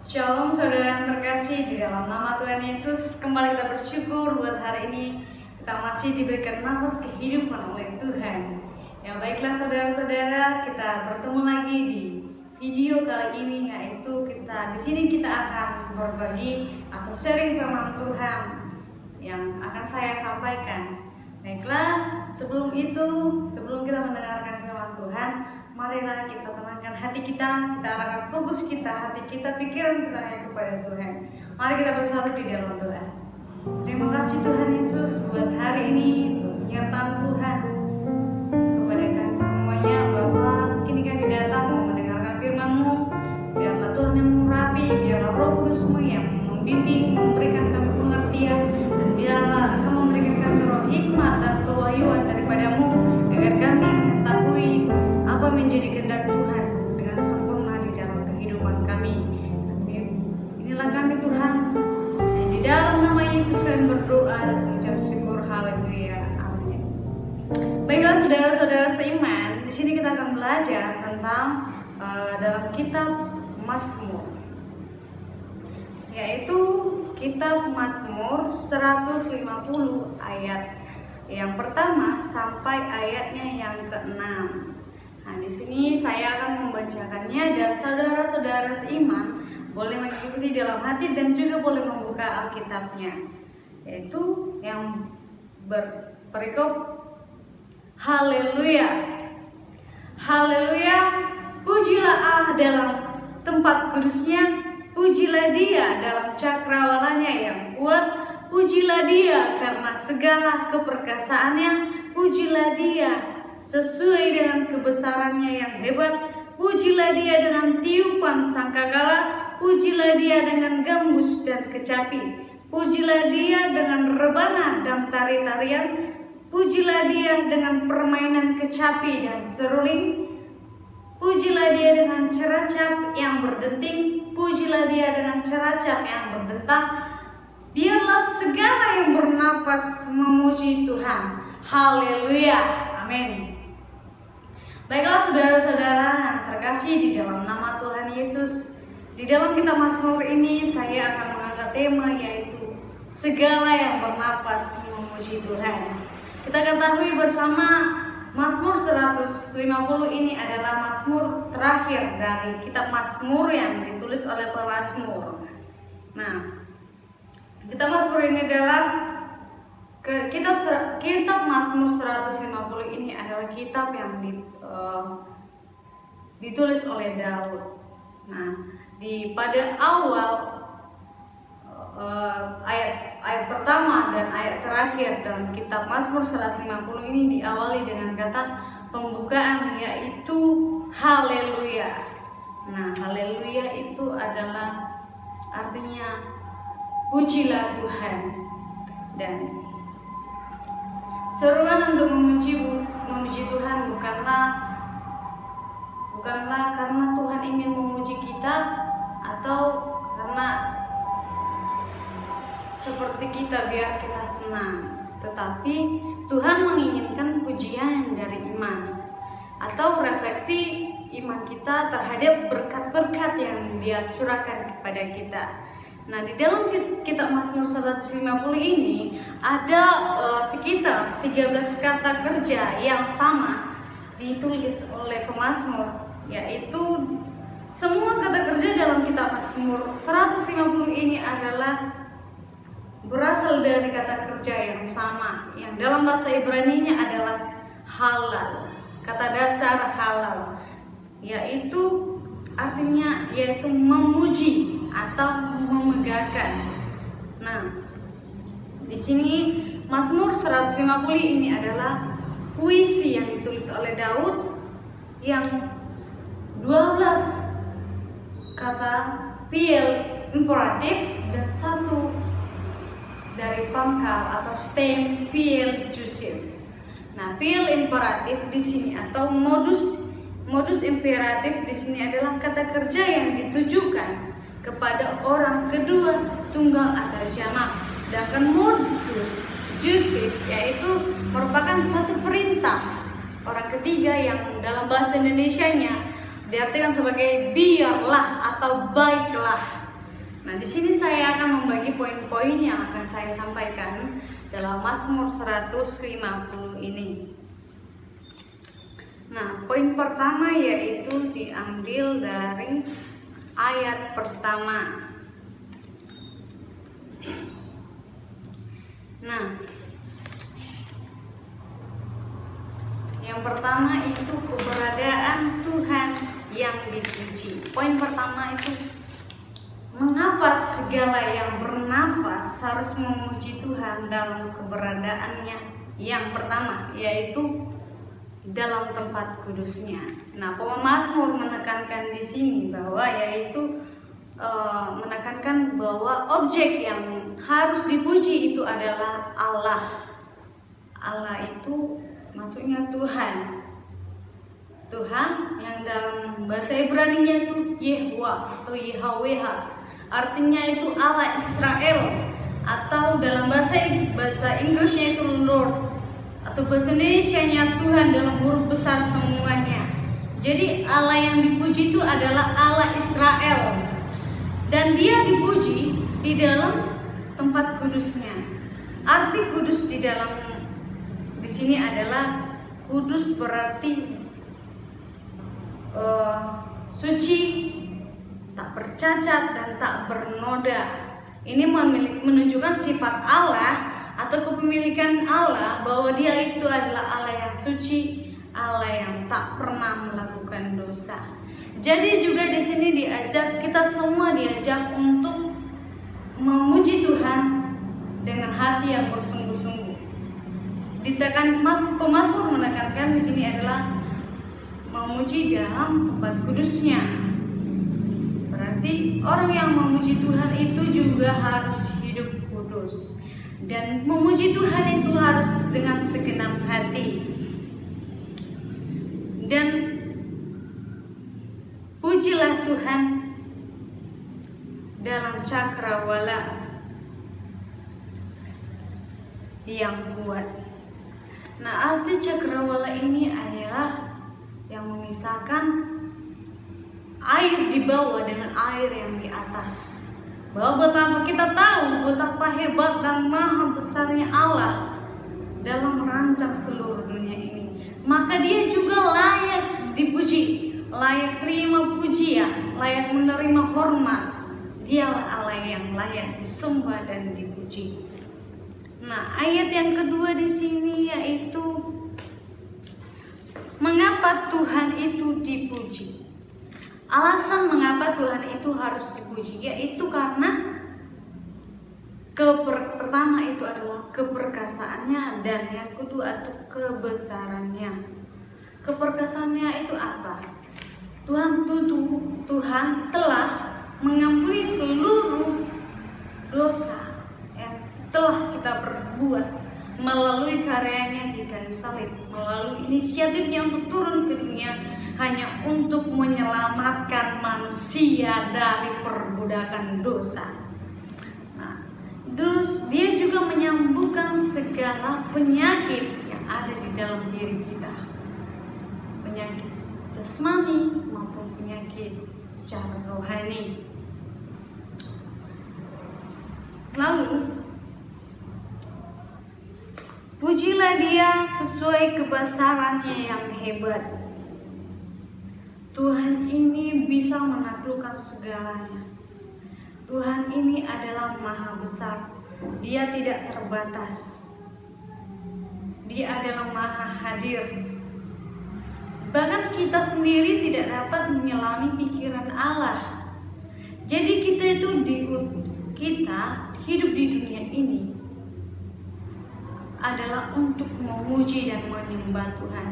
Shalom saudara yang terkasih, di dalam nama Tuhan Yesus kembali kita bersyukur buat hari ini kita masih diberikan nafas kehidupan oleh Tuhan. Ya baiklah saudara-saudara, kita bertemu lagi di video kali ini, yaitu di sini kita akan berbagi atau sharing firman Tuhan yang akan saya sampaikan. Baiklah, sebelum kita mendengarkan firman Tuhan, marilah kita tenangkan hati kita arahkan fokus kita, hati kita, pikiran kita hanya kepada Tuhan. Mari kita bersatu di dalam doa. Terima kasih Tuhan Yesus buat hari ini, penyertaan Tuhan kepada kami semuanya. Bapa, kini kami datang mau mendengarkan firman-Mu. Biarlah Tuhan yang mengurapi, biarlah Roh Kudus-Mu yang membimbing, memberikan kami pengertian, dan biarlah Engkau memberikan kami roh hikmat dan kewahyuan daripada-Mu, agar kami mengetahui apa menjadi kehendak Tuhan dengan sempurna di dalam kehidupan kami. Inilah kami Tuhan, dan di dalam nama Yesus kami berdoa dan mengucap syukur. Haleluya, amin. Baiklah saudara-saudara seiman, di sini kita akan belajar tentang dalam kitab Mazmur, yaitu kitab Mazmur 150 ayat yang pertama sampai ayatnya yang ke-6. Nah, di sini saya akan membacakannya dan saudara-saudara seiman boleh mengikuti dalam hati dan juga boleh membuka Alkitabnya, yaitu yang berperikop Haleluya. Haleluya, pujilah Allah dalam tempat kudusnya, pujilah Dia dalam cakrawalanya yang kuat, pujilah Dia karena segala keperkasaannya, pujilah Dia sesuai dengan kebesarannya yang hebat, pujilah Dia dengan tiupan sangkakala, pujilah Dia dengan gambus dan kecapi, pujilah Dia dengan rebana dan tari-tarian, pujilah Dia dengan permainan kecapi dan seruling, pujilah Dia dengan ceracap yang berdenting, pujilah Dia dengan ceracap yang berdentang. Biarlah segala yang bernapas memuji Tuhan. Haleluya, amin. Baiklah saudara-saudara yang terkasih di dalam nama Tuhan Yesus, di dalam kitab Mazmur ini saya akan mengangkat tema, yaitu segala yang bernapas memuji Tuhan. Kita ketahui bersama Mazmur 150 ini adalah Mazmur terakhir dari kitab Mazmur yang ditulis oleh pemazmur. Nah, kitab Mazmur ini adalah kitab Mazmur 150 ini adalah kitab yang ditulis oleh Daud. Nah, pada awal ayat pertama dan ayat terakhir dalam kitab Mazmur 150 ini diawali dengan kata pembukaan, yaitu haleluya. Nah, haleluya itu adalah artinya pujilah Tuhan, dan seruan untuk memuji Tuhan bukanlah karena Tuhan ingin memuji kita atau karena seperti kita biar kita senang, tetapi Tuhan menginginkan pujian dari iman atau refleksi iman kita terhadap berkat-berkat yang Dia curahkan kepada kita. Nah, di dalam kitab Mazmur 150 ini ada sekitar 13 kata kerja yang sama ditulis oleh pemazmur, yaitu semua kata kerja dalam kitab Mazmur 150 ini adalah berasal dari kata kerja yang sama, yang dalam bahasa Ibrani-nya adalah halal. Kata dasar halal yaitu artinya memuji atau memegahkan. Nah, di sini Mazmur 150 ini adalah puisi yang ditulis oleh Daud yang 12 kata piel imperatif dan satu dari pangkal atau stem piel jusif. Nah, piel imperatif di sini atau modus imperatif di sini adalah kata kerja yang ditujukan kepada orang kedua tunggal atau jamak. Sedangkan modus jusif yaitu merupakan suatu perintah orang ketiga yang dalam bahasa Indonesianya diartikan sebagai biarlah atau baiklah. Nah, di sini saya akan membagi poin-poin yang akan saya sampaikan dalam Mazmur 150 ini. Nah, poin pertama yaitu diambil dari ayat pertama. Nah, yang pertama itu keberadaan Tuhan yang dipuji. Poin pertama itu, mengapa segala yang bernafas harus memuji Tuhan dalam keberadaannya? Yang pertama yaitu dalam tempat kudusnya. Nah, pemazmur menekankan di sini bahwa yaitu menekankan bahwa objek yang harus dipuji itu adalah Allah. Allah itu maksudnya Tuhan. Tuhan yang dalam bahasa Ibrani-nya itu Yehwa atau Yahweh. Artinya itu Allah Israel, atau dalam bahasa Inggrisnya itu Lord, atau bahasa Indonesianya Tuhan dalam huruf besar semuanya. Jadi Allah yang dipuji itu adalah Allah Israel, dan dia dipuji di dalam tempat kudusnya. Arti kudus di sini adalah kudus berarti suci, tak bercacat dan tak bernoda. Ini menunjukkan sifat Allah atau kepemilikan Allah, bahwa dia itu adalah Allah yang suci, Allah yang tak pernah melakukan dosa. Jadi juga di sini kita semua diajak untuk memuji Tuhan dengan hati yang bersungguh-sungguh. Pemazmur menekankan di sini adalah memuji dalam tempat kudusnya. Berarti orang yang memuji Tuhan itu juga harus hidup kudus, dan memuji Tuhan itu harus dengan segenap hati. Dan pujilah Tuhan dalam cakrawala yang kuat. Nah, arti cakrawala ini adalah yang memisahkan air di bawah dengan air yang di atas. Bahwa betapa kita tahu betapa hebat dan maha besarnya Allah dalam merancang seluruh dunia ini, maka dia juga layak dipuji, layak terima pujian, layak menerima hormat. Dialah Allah yang layak disembah dan dipuji. Nah, ayat yang kedua di sini yaitu mengapa Tuhan itu dipuji. Alasan mengapa Tuhan itu harus dipuji yaitu karena pertama itu adalah keperkasaannya, dan yang kedua itu kebesarannya. Keperkasaannya itu apa? Tuhan telah mengampuni seluruh dosa yang telah kita perbuat melalui karyanya di kayu salib, melalui inisiatifnya untuk turun ke dunia hanya untuk menyelamatkan manusia dari perbudakan dosa. Nah, dia juga menyembuhkan segala penyakit yang ada di dalam diri kita, penyakit jasmani maupun penyakit secara rohani. Lalu pujilah dia sesuai kebesarannya yang hebat. Tuhan ini bisa menaklukkan segalanya. Tuhan ini adalah maha besar. Dia tidak terbatas. Dia adalah maha hadir. Bahkan kita sendiri tidak dapat menyelami pikiran Allah. Jadi kita hidup di dunia ini adalah untuk memuji dan menyembah Tuhan.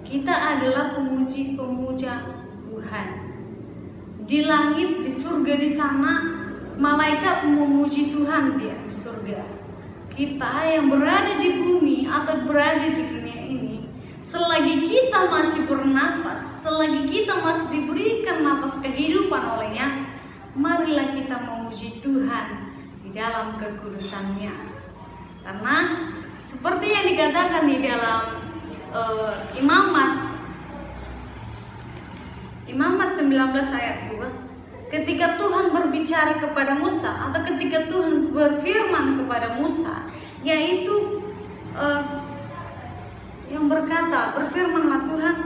Kita adalah pemuja Tuhan. Di langit, di surga di sana, malaikat memuji Tuhan di surga. Kita yang berada di bumi atau berada di dunia ini, selagi kita masih bernafas, selagi kita masih diberikan nafas kehidupan olehnya, marilah kita memuji Tuhan di dalam kekudusannya. Karena seperti yang dikatakan di dalam Imamat 19 ayat 2, ketika Tuhan berbicara kepada Musa atau ketika Tuhan berfirman kepada Musa, yaitu yang berkata, berfirmanlah Tuhan,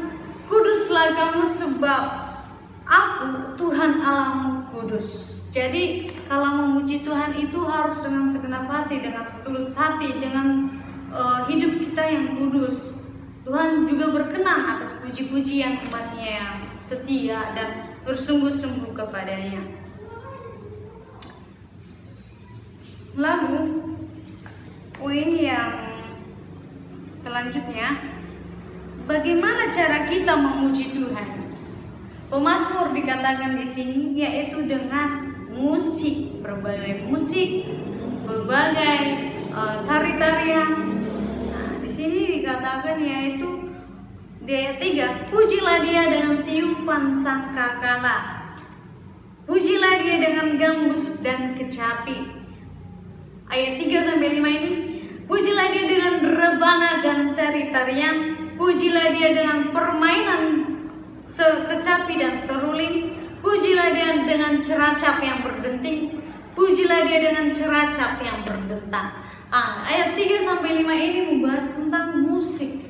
kuduslah kamu sebab aku Tuhan Allahmu kudus. Jadi kalau memuji Tuhan itu harus dengan segenap hati, dengan setulus hati, dengan hidup kita yang kudus. Tuhan juga berkenan atas puji-pujian umatnya yang setia dan bersungguh-sungguh kepadanya. Lalu poin yang selanjutnya, bagaimana cara kita memuji Tuhan? Pemazmur dikatakan di sini yaitu dengan musik, berbagai musik, berbagai tari-tarian. Nah, di sini dikatakan yaitu di ayat 3, pujilah dia dengan tiupan sangkakala, pujilah dia dengan gambus dan kecapi. Ayat 3-5 ini, pujilah dia dengan rebana dan tari-tarian, pujilah dia dengan permainan kecapi dan seruling, pujilah dia dengan ceracap yang berdenting, pujilah dia dengan ceracap yang berdentang. Ayat 3-5 ini membahas tentang musik,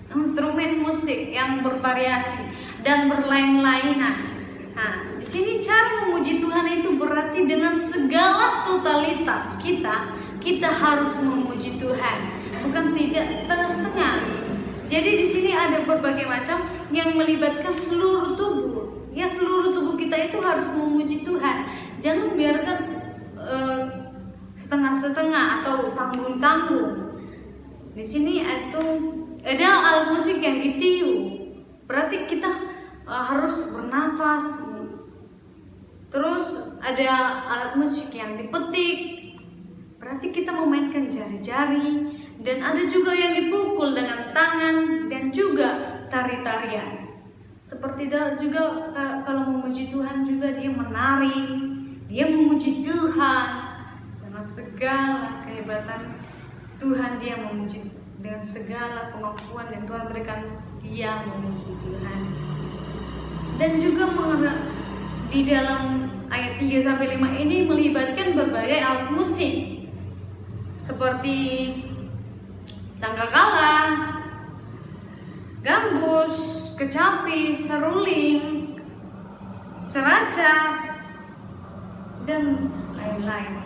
instrumen musik yang bervariasi dan berlain-lainan. Nah, di sini cara memuji Tuhan itu berarti dengan segala totalitas kita harus memuji Tuhan, bukan tidak setengah-setengah. Jadi di sini ada berbagai macam yang melibatkan seluruh tubuh. Ya, seluruh tubuh kita itu harus memuji Tuhan. Jangan biarkan setengah-setengah atau tanggung-tanggung. Di sini ada alat musik yang ditiup. Berarti kita harus bernafas. Terus ada alat musik yang dipetik. Berarti kita memainkan jari-jari. Dan ada juga yang dipukul dengan tangan dan juga tari-tarian. Seperti juga kalau memuji Tuhan juga dia menari, dia memuji Tuhan dengan segala kehebatan Tuhan, dia memuji dengan segala kemampuan yang Tuhan berikan, dia memuji Tuhan. Dan juga di dalam ayat 3-5 ini melibatkan berbagai alat musik seperti sangkakala, gambus, kecapi, seruling, ceracap, dan lain-lain.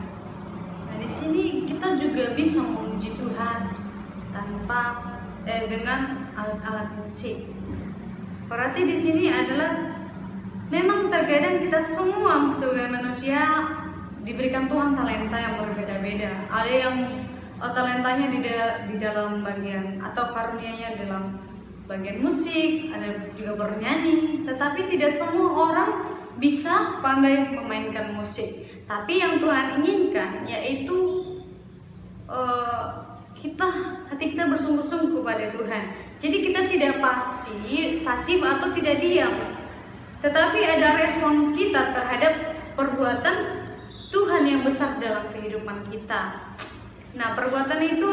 Nah, di sini kita juga bisa memuji Tuhan dengan alat-alat musik. Berarti di sini adalah memang terkadang kita semua sebagai manusia diberikan Tuhan talenta yang berbeda-beda. Ada yang talentanya di dalam bagian atau karunia-Nya dalam bagian musik, ada juga bernyanyi, tetapi tidak semua orang bisa pandai memainkan musik. Tapi yang Tuhan inginkan yaitu hati kita bersungguh-sungguh kepada Tuhan. Jadi kita tidak pasif atau tidak diam, tetapi ada respon kita terhadap perbuatan Tuhan yang besar dalam kehidupan kita. Nah, perbuatan itu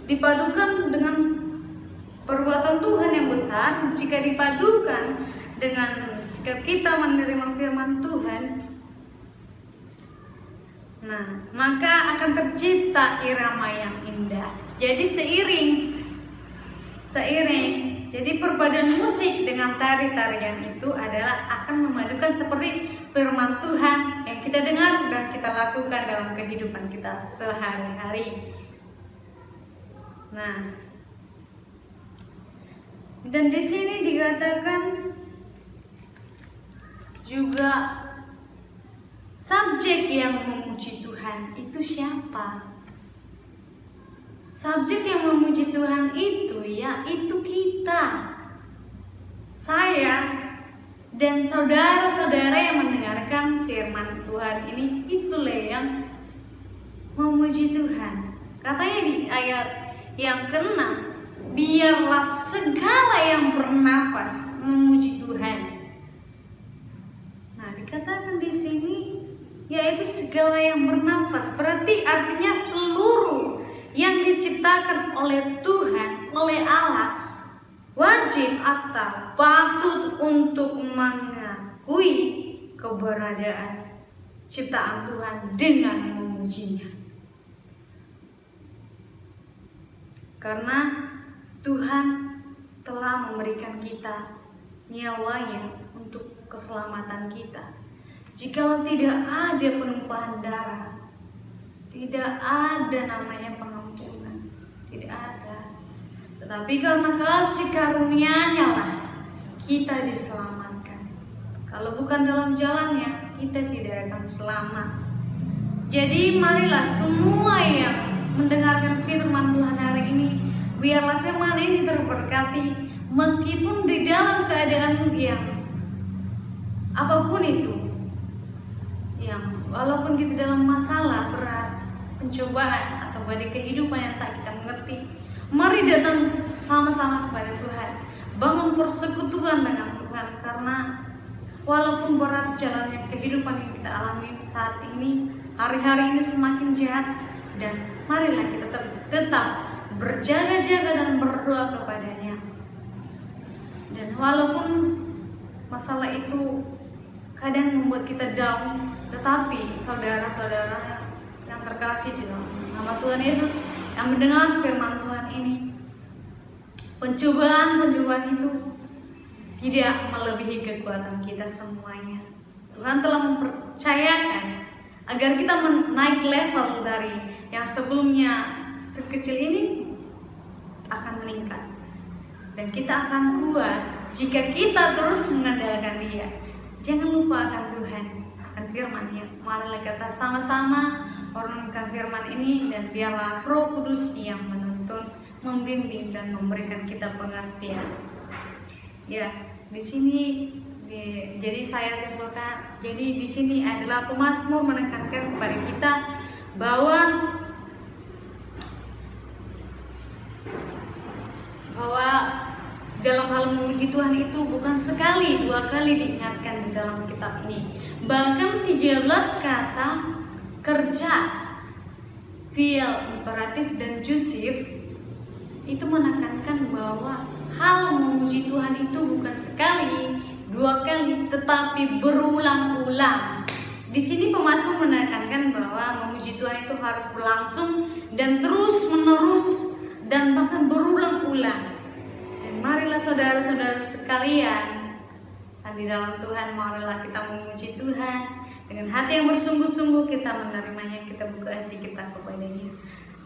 dipadukan dengan perbuatan Tuhan yang besar. Jika dipadukan dengan sikap kita menerima firman Tuhan, nah, maka akan tercipta irama yang indah. Jadi seiring. Jadi perpaduan musik dengan tari-tarian itu adalah akan memadukan seperti firman Tuhan yang kita dengar dan kita lakukan dalam kehidupan kita sehari-hari. Nah, dan di sini dikatakan juga subjek yang memuji Tuhan itu siapa? Subjek yang memuji Tuhan itu yaitu kita, saya dan saudara-saudara yang mendengarkan firman Tuhan ini, itulah yang memuji Tuhan. Katanya di ayat yang ke-6, biarlah segala yang bernafas memuji Tuhan. Nah, dikatakan di sini yaitu segala yang bernafas, berarti artinya seluruh yang diciptakan oleh Tuhan, oleh Allah, wajib atau patut untuk mengakui keberadaan ciptaan Tuhan dengan memujinya. Karena Tuhan telah memberikan kita nyawanya untuk keselamatan kita. Jikalau tidak ada penumpahan darah, tidak ada namanya pengampunan, tidak ada. Tetapi karena kasih karunia-Nya lah kita diselamatkan. Kalau bukan dalam jalannya, kita tidak akan selamat. Jadi marilah semua yang mendengarkan firman Tuhan hari ini, biarlah firman ini terberkati meskipun di dalam keadaan yang apapun itu, yang walaupun kita dalam masalah berat, pencobaan atau badai kehidupan yang tak kita mengerti, mari datang sama-sama kepada Tuhan, bangun persekutuan dengan Tuhan. Karena walaupun berat jalannya kehidupan yang kita alami saat ini, hari-hari ini semakin jahat, dan marilah kita tetap berjaga-jaga dan berdoa kepadanya. Dan walaupun masalah itu kadang membuat kita down, tetapi saudara-saudara yang terkasih di dalam nama Tuhan Yesus yang mendengar firman Tuhan ini, pencobaan itu tidak melebihi kekuatan kita semuanya. Tuhan telah mempercayakan agar kita naik level dari yang sebelumnya sekecil ini akan meningkat, dan kita akan kuat jika kita terus mengandalkan Dia. Jangan lupa akan Tuhan, akan firman-Nya. Marilah kita sama-sama merenungkan firman ini, dan biarlah Roh Kudus yang menuntun, membimbing dan memberikan kita pengertian. Ya, di sini jadi saya simpulkan, jadi di sini adalah pemazmur menekankan kepada kita bahwa dalam hal memuji Tuhan itu bukan sekali, dua kali diingatkan di dalam kitab ini. Bahkan 13 kata kerja fiil, imperatif dan jusif itu menekankan bahwa hal memuji Tuhan itu bukan sekali, dua kali, tetapi berulang-ulang. Di sini pemazmur menekankan bahwa memuji Tuhan itu harus berlangsung dan terus-menerus dan bahkan berulang-ulang. Dan marilah saudara-saudara sekalian, di dalam Tuhan, marilah kita memuji Tuhan dengan hati yang bersungguh-sungguh, kita menerimanya, kita buka hati kita kepadanya.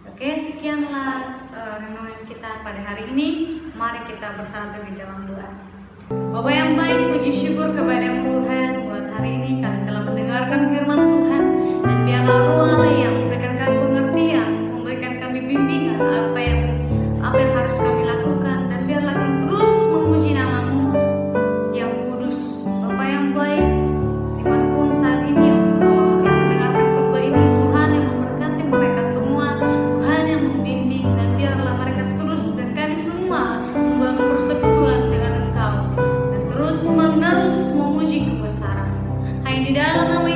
Oke, sekianlah renungan kita pada hari ini. Mari kita bersatu di dalam doa. Bapa yang baik, puji syukur kepadamu Tuhan, buat hari ini kami telah mendengarkan firman Tuhan, dan biarlah Roh Allah yang memberikan kami pengertian, memberikan kami bimbingan apa yang harus kami lakukan, dan biarlah kami terus memuji nama-Mu yang kudus. Bapa yang baik, dimanapun saat ini yang mendengarkan khotbah ini, Tuhan yang memberkati mereka semua, Tuhan yang membimbing, dan biarlah mereka terus dan kami semua membangun persekutuan dengan Engkau dan terus menerus memuji kebesaran. Hanya di dalam nama